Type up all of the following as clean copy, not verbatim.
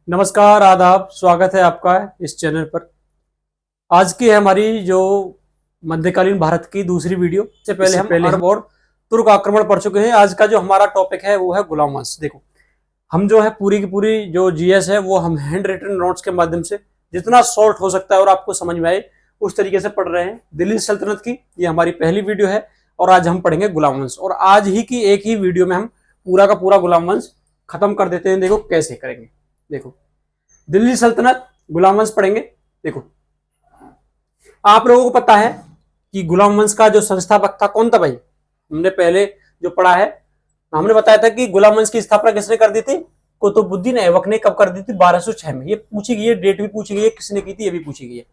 नमस्कार, आदाब, स्वागत है आपका इस चैनल पर। आज की है हमारी जो मध्यकालीन भारत की दूसरी वीडियो। इससे पहले हम अरब और तुर्क आक्रमण पढ़ चुके हैं। आज का जो हमारा टॉपिक है वो है गुलाम वंश। देखो, हम जो है पूरी की पूरी जो जीएस है वो हम हैंड रिटन नोट्स के माध्यम से जितना शॉर्ट हो सकता है और आपको समझ में आए उस तरीके से पढ़ रहे हैं। दिल्ली सल्तनत की ये हमारी पहली वीडियो है और आज हम पढ़ेंगे गुलाम वंश। और आज ही की एक ही वीडियो में हम पूरा का पूरा गुलाम वंश खत्म कर देते हैं। देखो कैसे करेंगे। देखो, दिल्ली सल्तनत, गुलाम वंश पढ़ेंगे। देखो, आप लोगों को पता है कि गुलाम वंश का जो संस्थापक था कौन था भाई? हमने पहले जो पढ़ा है, हमने बताया था कि गुलाम वंश की स्थापना किसने कर दी थी? कुतुबुद्दीन ऐबक ने। कब कर दी थी? 1206 में। ये पूछी गई है, डेट भी पूछी गई है, किसने की थी ये भी पूछी गई है।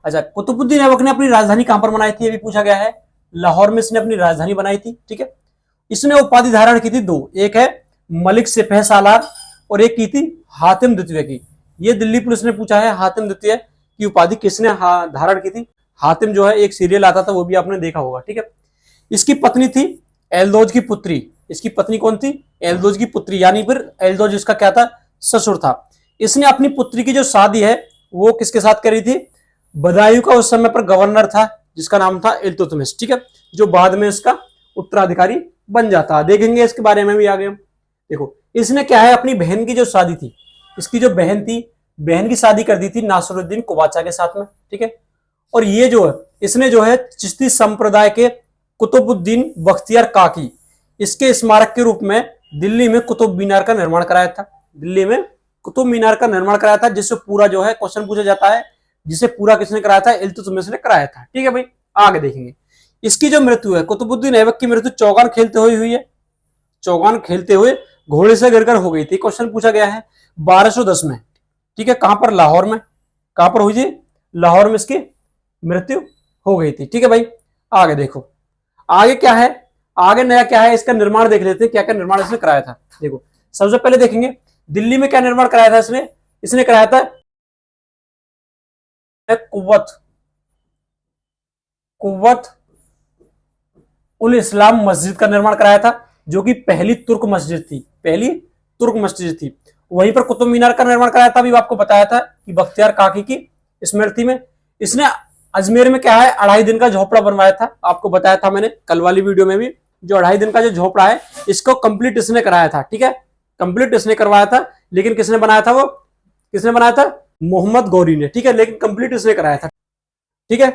अच्छा, कुतुबुद्दीन ऐबक ने अपनी राजधानी कहां पर बनाई थी ये भी पूछा गया है। लाहौर में इसने अपनी राजधानी बनाई थी। ठीक है, इसने उपाधि धारण की थी दो, एक है मलिक सिपह सालार और एक की थी हातिम द्वितीय की। ये दिल्ली पुलिस ने पूछा है, हातिम द्वितीय की उपाधि किसने धारण की थी? हातिम जो है एक सीरियल आता था, वो भी आपने देखा होगा। ठीक है, इसकी पत्नी थी एलदोज की पुत्री। इसकी पत्नी कौन थी? एलदोज की पुत्री, यानी फिर एलदोज इसका क्या था? ससुर था। इसने अपनी पुत्री की जो शादी है वो किसके साथ करी थी? बदायूं का उस समय पर गवर्नर था जिसका नाम था इल्तुतमिश। ठीक है, जो बाद में इसका उत्तराधिकारी बन जाता। देखेंगे इसके बारे में भी आगे हम। देखो, इसने क्या है, अपनी बहन की जो शादी थी, इसकी जो बहन थी, बहन की शादी कर दी थी नासिरुद्दीन कुबाचा के साथ में। ठीक है, और ये जो है इसने जो है चिश्ती संप्रदाय के कुतुबुद्दीन बख्तियार काकी, इसके स्मारक के रूप में दिल्ली में कुतुब मीनार का निर्माण कराया था। दिल्ली में कुतुब मीनार का निर्माण कराया था, जिससे पूरा जो है क्वेश्चन पूछा जाता है, जिसे पूरा किसने कराया था? इल्तुतमिश ने कराया था। ठीक है भाई, आगे देखेंगे। इसकी जो मृत्यु है, कुतुबुद्दीन ऐबक की मृत्यु चौगान खेलते हुए हुई है। चौगान खेलते हुए घोड़े से गिरकर हो गई थी। क्वेश्चन पूछा गया है 1210 में। ठीक है, कहां पर? लाहौर में। कहां पर हुई थी? लाहौर में इसकी मृत्यु हो गई थी। ठीक है भाई, आगे देखो, आगे क्या है, आगे नया क्या है, इसका निर्माण देख लेते हैं, क्या क्या निर्माण इसने कराया था। देखो, सबसे पहले देखेंगे दिल्ली में क्या निर्माण कराया था इसने। इसने कराया था कुव्वत कुव्वत उल इस्लाम मस्जिद का निर्माण कराया था, जो कि पहली तुर्क मस्जिद थी। पहली तुर्क मस्जिद थी। वहीं पर कुतुब मीनार का निर्माण कराया था, अभी आपको बताया था कि बख्तियार काकी की स्मृति में। इसने अजमेर में क्या है, 2.5 दिन का झोपड़ा बनवाया था। आपको बताया था मैंने कल वाली वीडियो में भी, जो 2.5 दिन का जो झोपड़ा है इसको कंप्लीट इसने कराया था। ठीक है, कंप्लीट इसने करवाया था, लेकिन किसने बनाया था? वो किसने बनाया था? मोहम्मद गौरी ने। ठीक है, लेकिन कंप्लीट इसने कराया था। ठीक है,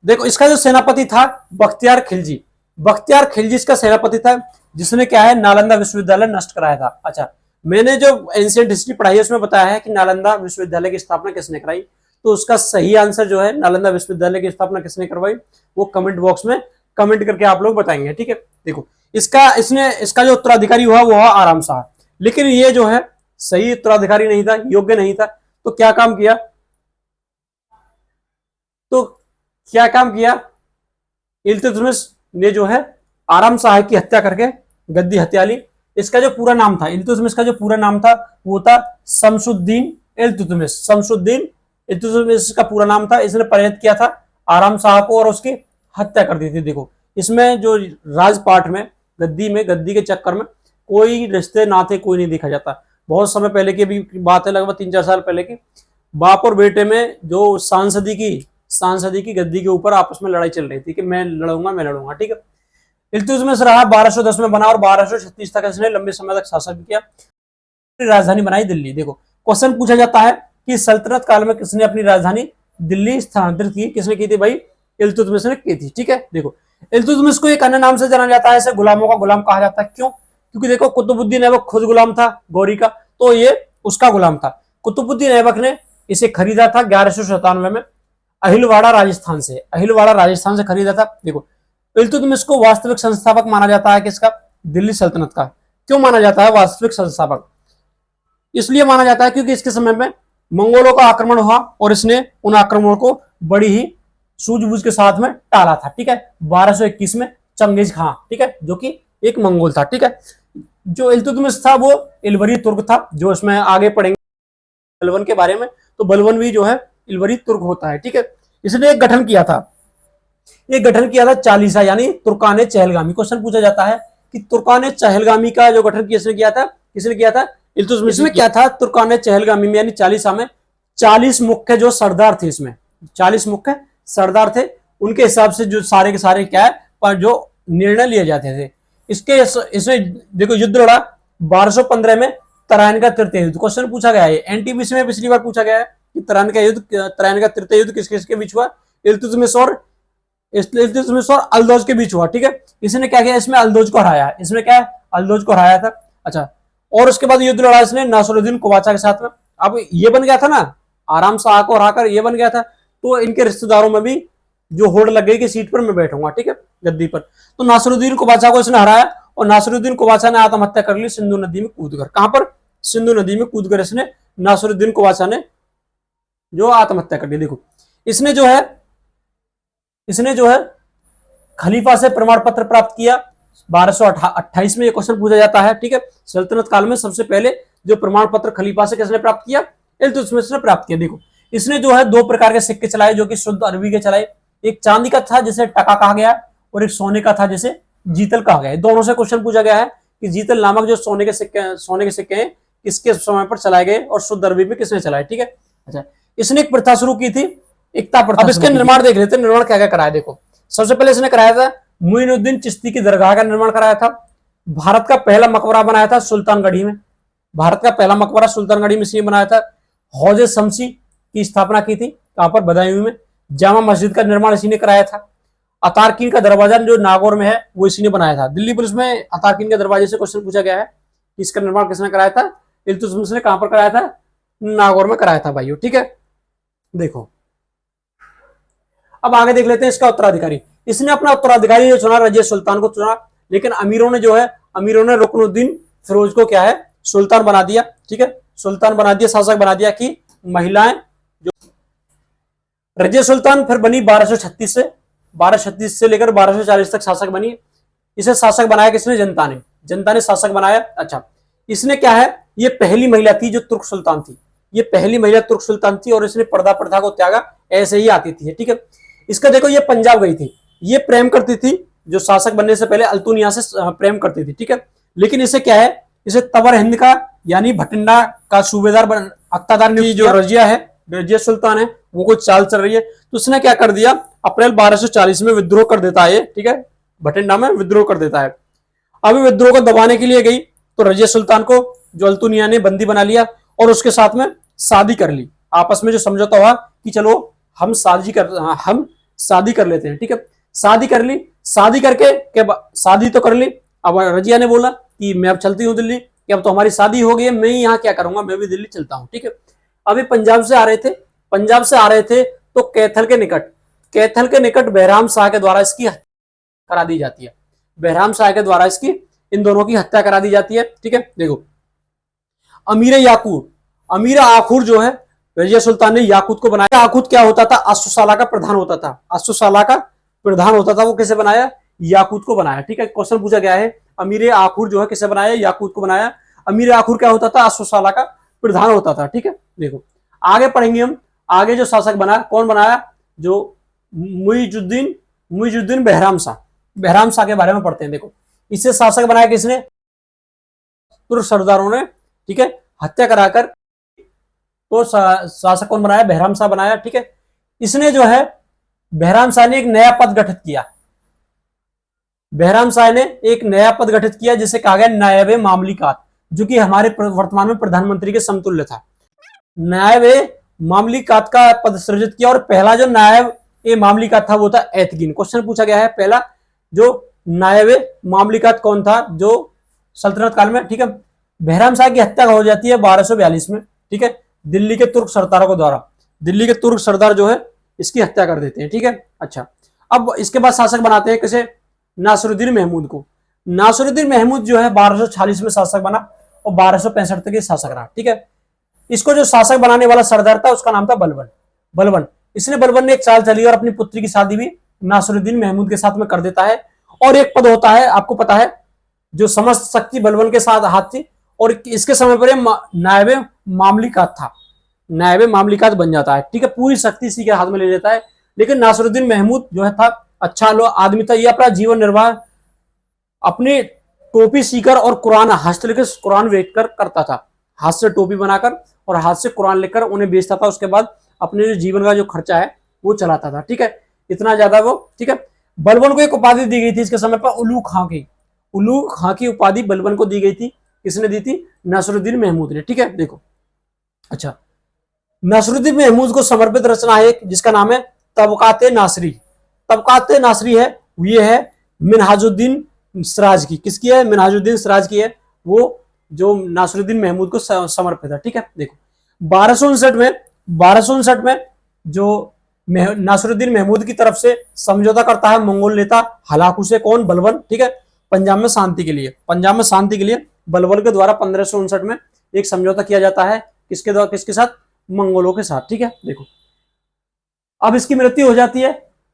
देखो, इसका जो सेनापति था बख्तियार खिलजी। बख्तियार खिलजी इसका सेनापति था, जिसने क्या है, नालंदा विश्वविद्यालय नष्ट कराया था। अच्छा, मैंने जो एंशिएंट हिस्ट्री पढ़ाई है उसमें बताया है कि नालंदा विश्वविद्यालय की स्थापना किसने कराई, तो उसका सही आंसर जो है नालंदा विश्वविद्यालय की स्थापना किसने करवाई, वो कमेंट बॉक्स में कमेंट करके आप लोग बताएंगे। ठीक है, देखो, इसका जो उत्तराधिकारी हुआ वो हुआ आराम शाह, लेकिन ये जो है सही उत्तराधिकारी नहीं था, योग्य नहीं था। तो क्या काम किया? तो क्या काम किया? इल्तुतमिश ने जो है आराम शाह की हत्या करके गद्दी हत्या ली। इसका जो पूरा नाम था, इल्तुतमिश का जो पूरा नाम था वो था शमसुद्दीन इल्तुतमिश। शमसुद्दीन इल्तुतमिश का पूरा नाम था। इसने पराजित किया था आराम शाह को और उसकी हत्या कर दी थी। देखो, इसमें जो राजपाट में गद्दी के चक्कर में कोई रिश्ते नाते कोई नहीं देखा जाता। बहुत समय पहले की भी बात है, लगभग 3-4 साल पहले की। बाप और बेटे में जो सांसदी की गद्दी के ऊपर आपस में लड़ाई चल रही थी कि मैं लड़ूंगा। ठीक है, इल्तुतमिश रहा, 1210 में बना और 1236 तक इसने लंबे समय तक शासन किया। राजधानी बनाई दिल्ली। देखो, क्वेश्चन पूछा जाता है कि सल्तनत काल में किसने अपनी राजधानी दिल्ली स्थानांतरित की? किसने की थी भाई? इल्तुतमिश ने की थी। ठीक है, देखो, इल्तुतमिश को एक अन्य नाम से जाना जाता है, इसे गुलामों का गुलाम कहा जाता है। क्यों? क्योंकि देखो, कुतुबुद्दीन ऐबक खुद गुलाम था गौरी का, तो ये उसका गुलाम था। कुतुबुद्दीन ऐबक ने इसे खरीदा था 1197 में अहिलवाड़ा राजस्थान से खरीदा था। देखो, इल्तुतमिश को वास्तविक संस्थापक माना जाता है किसका? दिल्ली सल्तनत का। क्यों माना जाता है वास्तविक संस्थापक? इसलिए माना जाता है क्योंकि इसके समय में मंगोलों का आक्रमण हुआ और इसने उन आक्रमणों को बड़ी ही सूझबूझ के साथ में टाला था। ठीक है, 1221 में चंगेज खां, ठीक है, जो कि एक मंगोल था। ठीक है, जो इल्तुतमिश था वो इलवरी तुर्क था, जो इसमें आगे पढ़ेंगे बलवन के बारे में। तो बलवन भी जो है इलवरी तुर्क होता है। ठीक है, इसने एक गठन किया था चालीसा, यानी तुर्कान चहलगामी। क्वेश्चन पूछा जाता है कि तुर्कान चहलगामी का जो गठन किसने किया था? इल्तुतमिश में क्या था, तुर्कान चहलगामी में यानी 40 में 40 मुख्य जो सरदार थे, इसमें 40 मुख्य सरदार थे, उनके हिसाब से जो सारे के सारे क्या है पर जो निर्णय लिए जाते थे। इसमें देखो युद्ध लड़ा 1215 में तराइन का तृतीय युद्ध। क्वेश्चन पूछा गया है एनटीपीसी में पिछली बार पूछा गया है कि तराइन का तृतीय युद्ध किस किसके बीच हुआ, इल्तुतमिश और अल्दौज के बीच हुआ। ठीक है, इसने क्या किया, इसमें अल्दौज को हराया, इसमें क्या है अल्दौज को हराया था। अच्छा, और उसके बाद युद्ध लड़ा इसने नासिरुद्दीन कुबाचा के साथ में। अब ये बन गया था ना, आराम शाह को हराकर ये बन गया था, तो इनके रिश्तेदारों में भी जो होड़ लग गई कि सीट पर मैं बैठूंगा, ठीक है, गद्दी पर। तो नासिरुद्दीन कुबाचा को इसने हराया और नासिरुद्दीन कुबाचा ने आत्महत्या कर ली सिंधु नदी में कूदकर। कहां पर, सिंधु नदी में कूदकर इसने नासिरुद्दीन कुबाचा ने जो आत्महत्या कर ली। देखो इसने जो है खलीफा से प्रमाण पत्र प्राप्त किया 1228 में, ये क्वेश्चन पूछा जाता है। ठीक है, सल्तनत काल में सबसे पहले जो प्रमाण पत्र खलीफा से किसने प्राप्त किया, इल्तुतमिश ने प्राप्त किया। देखो इसने जो है 2 प्रकार के सिक्के चलाए जो कि शुद्ध अरबी के चलाए, एक चांदी का था जिसे टका कहा गया और एक सोने का था जिसे जीतल कहा गया। दोनों से क्वेश्चन पूछा गया है कि जीतल नामक जो सोने के सिक्के हैं किसके समय पर चलाए गए और शुद्ध अरबी में किसने चलाए। ठीक है, अच्छा, इसने एक प्रथा शुरू की थी, एकता प्रथा। अब इसके निर्माण देख लेते हैं, निर्माण क्या क्या कराया। देखो सबसे पहले इसने कराया था मुइनुद्दीन चिश्ती की दरगाह का निर्माण कराया था। भारत का पहला मकबरा बनाया था सुल्तानगढ़ी में, भारत का पहला मकबरा सुल्तानगढ़ी में इसने बनाया था। हौजे शमसी की स्थापना की थी, कहां पर, बदायूं में। जामा मस्जिद का निर्माण इसी ने कराया था। अतारकीन का दरवाजा जो नागौर में है वो इसी ने बनाया था। दिल्ली पुलिस में अतारकीन के दरवाजे से क्वेश्चन पूछा गया है कि इसका निर्माण किसने कराया था, इल्तुतमिश ने। कहां पर कराया था, नागौर में कराया था भाइयों। ठीक है, देखो अब आगे देख लेते हैं इसका उत्तराधिकारी। इसने अपना उत्तराधिकारी जो चुना रजिया सुल्तान को चुना, लेकिन अमीरों ने रुकनुद्दीन फिरोज को क्या है, सुल्तान बना दिया। ठीक है, सुल्तान बना दिया, शासक बना दिया कि महिलाएं जो रजिया सुल्तान फिर बनी 1236 से लेकर 1240 तक शासक बनी। इसे शासक बनाया किसने, जनता ने शासक बनाया। अच्छा, इसने क्या है, ये पहली महिला थी जो तुर्क सुल्तान थी, ये पहली महिला तुर्क सुल्तान थी और इसने पर्दा प्रथा को त्यागा, ऐसे ही आती थी। ठीक है, इसका देखो ये पंजाब गई थी, ये प्रेम करती थी जो शासक बनने से पहले अल्तुनिया से प्रेम करती थी। ठीक है, लेकिन इसे क्या है, इसे तबर हिंद का यानी भटिंडा का सूबेदार अख्तादार की जो रजिया है, रजिया सुल्तान है, वो कुछ चाल चल रही है, तो उसने क्या कर दिया, अप्रैल 1240 में विद्रोह कर देता है। ठीक है, भटिंडा में विद्रोह कर देता है। अभी विद्रोह को दबाने के लिए गई तो रजिया सुल्तान को जो अल्तुनिया ने बंदी बना लिया और उसके साथ में शादी कर ली। आपस में जो समझौता हुआ कि चलो हम शादी कर लेते हैं। ठीक है, शादी कर ली, शादी करके शादी तो कर ली। अब रजिया ने बोला कि मैं अब चलती हूँ दिल्ली, कि अब तो हमारी शादी हो गई है, मैं यहाँ क्या करूंगा, मैं भी दिल्ली चलता हूँ। ठीक है, अभी पंजाब से आ रहे थे तो कैथल के निकट बहराम शाह के द्वारा इसकी हत्या करा दी जाती है। बहराम शाह के द्वारा इसकी इन दोनों की हत्या करा दी जाती है। ठीक है, देखो अमीर आखूर जो है रजिया सुल्तान ने याकूत को बनाया। याकूत क्या होता था, अश्वशाला का प्रधान होता था। वो किसे बनाया, याकूत को बनाया। ठीक है, क्वेश्चन पूछा गया है अमीर आखूर जो है किसे बनाया, याकूत को बनाया। अमीर आखूर क्या होता था, अश्वशाला का प्रधान होता था। ठीक है, देखो आगे पढ़ेंगे हम, आगे जो शासक बना, कौन बनाया, जो मुइजुद्दीन बहराम शाह के बारे में पढ़ते हैं। देखो इसे शासक बनाया किसने, तुर्क सरदारों ने। ठीक है, हत्या कराकर तो शासक कौन बनाया, बहराम शाह बनाया। ठीक है, इसने जो है बहराम शाह ने एक नया पद गठित किया जिसे कहा गया नायब मामलिकात, जो कि हमारे वर्तमान में प्रधानमंत्री के समतुल्य था। नायब मामलिकात का पद सृजित किया और पहला जो नायब मामलिकात था वो था ऐतगीन। क्वेश्चन पूछा गया है पहला जो नायब मामलिकात कौन था जो सल्तनत काल में। ठीक है, बहराम शाह की हत्या हो जाती है 1242 में। ठीक है, दिल्ली के तुर्क सरदारों के द्वारा, दिल्ली के तुर्क सरदार जो है इसकी हत्या कर देते हैं। ठीक है, अच्छा, अब इसके बाद शासक बनाते हैं किसे, नासिरुद्दीन महमूद को। नासिरुद्दीन महमूद जो है 1246 में शासक बना और 1265 तक ये शासक रहा। ठीक है, इसको जो शासक बनाने वाला सरदार था उसका नाम था बलबन। इसने बलबन ने एक चाल चली और अपनी पुत्री की शादी भी नासिरुद्दीन महमूद के साथ में कर देता है। और एक पद होता है, आपको पता है, जो समस्त शक्ति बलबन के साथ हाथ थी और इसके समय पर नायब मामलिकात था, नायब मामलिकात बन जाता है। ठीक है, पूरी शक्ति इसी के हाथ में ले लेता है। लेकिन नासिरुद्दीन महमूद जो है था अच्छा आदमी था, ये अपना जीवन निर्वाह अपनी टोपी सीकर और कुरान हस्तलिखित कुरान बेचकर करता था। हाथ से टोपी बनाकर और हाथ से कुरान लिखकर उन्हें बेचता था। उसके बाद अपने जो जीवन का जो खर्चा है वो चलाता था, ठीक है, इतना ज्यादा वो, ठीक है। बलबन को एक उपाधि दी गई थी इसके समय पर, उलू खां की। उलू खां की उपाधि बलबन को दी गई थी। किसने दी थी? नसरुद्दीन महमूद ने, ठीक है। देखो, अच्छा, नसरुद्दीन महमूद को समर्पित रचना है एक, जिसका नाम है तबकाते नासरी। तबकाते नासरी है, ये है मिनहाजुद्दीन सिराज की। किसकी है? मिनहाजुद्दीन सिराज की है, वो जो नासरुद्दीन महमूद को समर्पित है, ठीक है। देखो, 1259 में जो नासरुद्दीन महमूद की तरफ से समझौता करता है मंगोल नेता हलाकू से। कौन? बलबन, ठीक है। पंजाब में शांति के लिए, पंजाब में शांति के लिए बलबन के द्वारा 1559 में एक समझौता किया जाता है। किसके द्वारा? किसके साथ? मंगोलों के साथ, ठीक है। देखो, अब इसकी मृत्यु हो जाती है।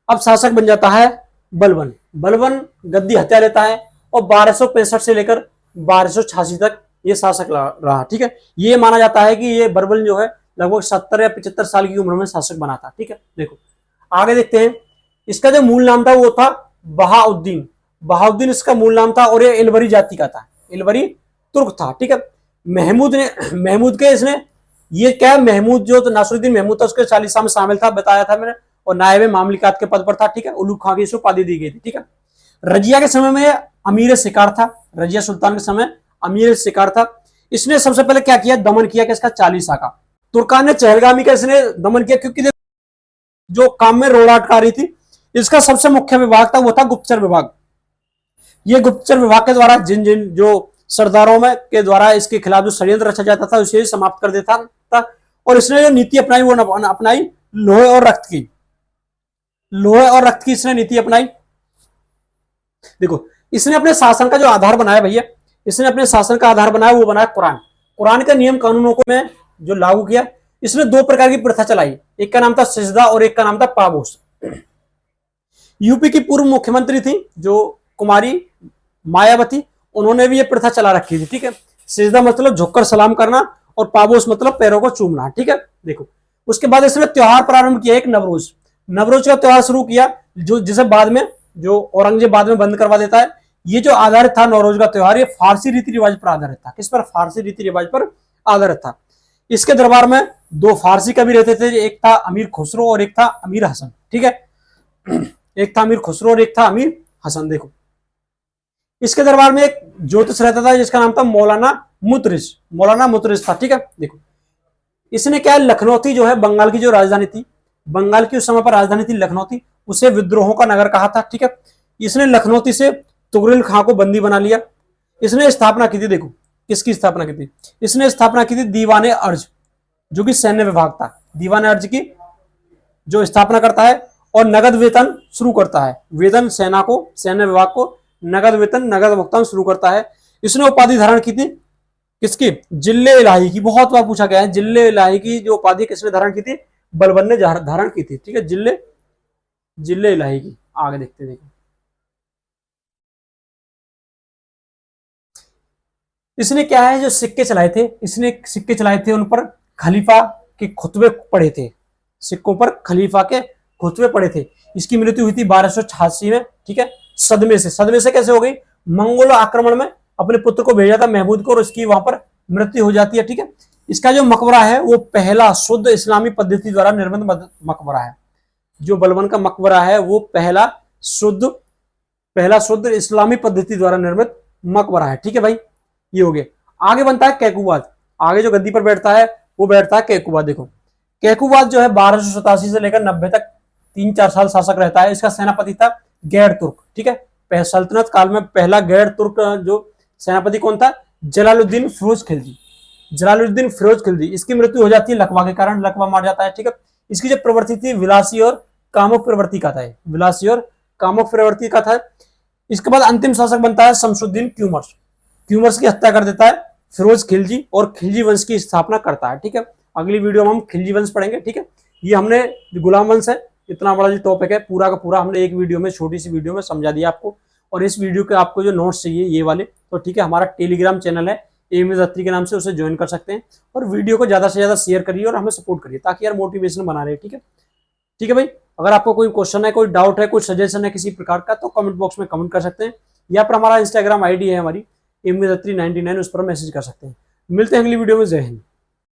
अब शासक बन जाता है बलबन। बलबन गद्दी हत्या लेता है और 1265 से लेकर 1286 तक ये शासक रहा, ठीक है। ये माना जाता है कि ये बलबन जो है लगभग 70 या 75 साल की उम्र में शासक बना था, ठीक है। देखो, आगे देखते हैं। इसका जो मूल नाम था वो था बहाउद्दीन। बहाउद्दीन इसका मूल नाम था और ये इलवरी जाति का था, इलवरी तुर्क था, ठीक है। महमूद के इसने, ये क्या, महमूद जो तो नासरुद्दीन महमूद था उसके 40 में शामिल था, बताया था मैंने, और नायब मामलिकात के पद पर था, ठीक है। उलूग खां की उपाधि दी गई थी, ठीक है। रजिया के समय में अमीर शिकार था, रजिया सुल्तान के समय अमीर शिकार था। इसने सबसे पहले क्या किया? दमन किया किसका? चालीसा का। तुर्कान ने चहलगामी का इसने दमन किया, क्योंकि जो काम में रोड़ा अटका रही थी। इसका सबसे मुख्य विभाग था वो था गुप्तचर विभाग। ये गुप्तचर विभाग के द्वारा जिन जिन जो सरदारों में के द्वारा इसके खिलाफ जो षड्यंत्र रचा जाता था उसे समाप्त कर देता था। और इसने जो नीति अपनाई वो अपनाई लोहे और रक्त की। लोहे और रक्त की इसने नीति अपनाई। देखो, इसने अपने शासन का जो आधार बनाया भैया, इसने अपने शासन का आधार बनाया वो बनाया कुरान। कुरान के नियम कानूनों को में जो लागू किया। इसने दो प्रकार की प्रथा चलाई, एक का नाम था सिजदा और एक का नाम था पाबोस। यूपी की पूर्व मुख्यमंत्री थी जो कुमारी मायावती, उन्होंने भी ये प्रथा चला रखी थी, ठीक है। सिजदा मतलब झुककर सलाम करना और पाबोस मतलब पैरों को चूमना, ठीक है। देखो, उसके बाद इसने त्योहार प्रारंभ किया एक नवरोज। नवरोज का त्योहार शुरू किया, जो जिसे बाद में जो औरंगजेब बाद में बंद करवा देता है। ये जो आधारित था नवरोज का त्योहार, ये फारसी रीति रिवाज पर आधारित था। किस पर? फारसी रीति रिवाज पर आधारित था। इसके दरबार में दो फारसी कवि रहते थे, एक था अमीर खुसरो और एक था अमीर हसन, ठीक है। एक था अमीर खुसरो और एक था अमीर हसन। देखो, इसके दरबार में एक ज्योतिष रहता था जिसका नाम था मौलाना मुतरिस। मौलाना मुतरिस था, ठीक है। देखो, इसने क्या, लखनऊ थी जो है बंगाल की जो राजधानी थी, बंगाल की उस समय पर राजधानी थी लखनऊ थी, उसे विद्रोहों का नगर कहा था, ठीक है। इसने लखनऊ से तुगरिल खां को बंदी बना लिया। इसने स्थापना की थी, देखो किसकी स्थापना की थी? इसने स्थापना की थी दीवाने अर्ज, जो कि सैन्य विभाग था। दीवाने अर्ज की जो स्थापना करता है और नगद वेतन शुरू करता है। वेतन सेना को, सैन्य विभाग को नगद वेतन, नगद भुगतान शुरू करता है। इसने उपाधि धारण की थी किसकी? जिल्ले इलाही की। बहुत बार पूछा गया है, जिल्ले इलाही की जो उपाधि किसने धारण की थी? बलबन ने धारण की थी, ठीक है। जिल्ले इलाही की। आगे देखते देखो, इसने क्या है, जो सिक्के चलाए थे, इसने सिक्के चलाए थे, उन पर खलीफा के खुतबे पढ़े थे। सिक्कों पर खलीफा के खुतबे पढ़े थे। इसकी मृत्यु हुई थी 1286 में, ठीक है। सदमे से कैसे हो गई? मंगोल आक्रमण में अपने पुत्र को भेजा था महमूद को और उसकी वहां पर मृत्यु हो जाती है, ठीक है। इसका जो मकबरा है वो पहला शुद्ध इस्लामी पद्धति द्वारा निर्मित मकबरा है। जो बलबन का मकबरा है वो पहला शुद्ध इस्लामी पद्धति द्वारा निर्मित मकबरा है, ठीक है भाई। ये हो गया। आगे बनता है कैकुबाद। आगे जो गद्दी पर बैठता है वो बैठता है कैकुबाद। देखो, कैकुबाद जो है 1287 से लेकर 90 तक 3-4 साल शासक रहता है। इसका सेनापति था गैर तुर्क, ठीक है। सल्तनत काल में पहला गैर तुर्क जो सेनापति कौन था? जलालुद्दीन फिरोज खिलजी। जलालुद्दीन फिरोज खिलजी। इसकी मृत्यु हो जाती है लकवा के कारण, लकवा मार जाता है, ठीक है। इसकी जो प्रवृत्ति थी विलासी और कामुक प्रवृत्ति का था, विलासी और कामुक प्रवृत्ति का था। इसके बाद अंतिम शासक बनता है शमसुद्दीन क्यूमर्स। क्यूमर्स की हत्या कर देता है फिरोज खिलजी और खिलजी वंश की स्थापना करता है, ठीक है। अगली वीडियो में हम खिलजी वंश पढ़ेंगे, ठीक है। ये हमने गुलाम वंश है, इतना बड़ा जो टॉपिक है पूरा का पूरा हमने एक वीडियो में, छोटी सी वीडियो में समझा दिया आपको। और इस वीडियो के आपको जो नोट्स चाहिए ये वाले, तो ठीक है, हमारा टेलीग्राम चैनल है एम अत्री के नाम से, उसे ज्वाइन कर सकते हैं। और वीडियो को ज्यादा से ज्यादा शेयर करिए और हमें सपोर्ट करिए, ताकि यार मोटिवेशन बना रहे, ठीक है। ठीक है भाई, अगर आपको कोई क्वेश्चन है, कोई डाउट है, कोई सजेशन है किसी प्रकार का, तो कमेंट बॉक्स में कमेंट कर सकते हैं, या फिर हमारा इंस्टाग्राम आईडी है हमारी एम अत्री 99, उस पर मैसेज कर सकते हैं। मिलते हैं अगली वीडियो में। जय हिंद।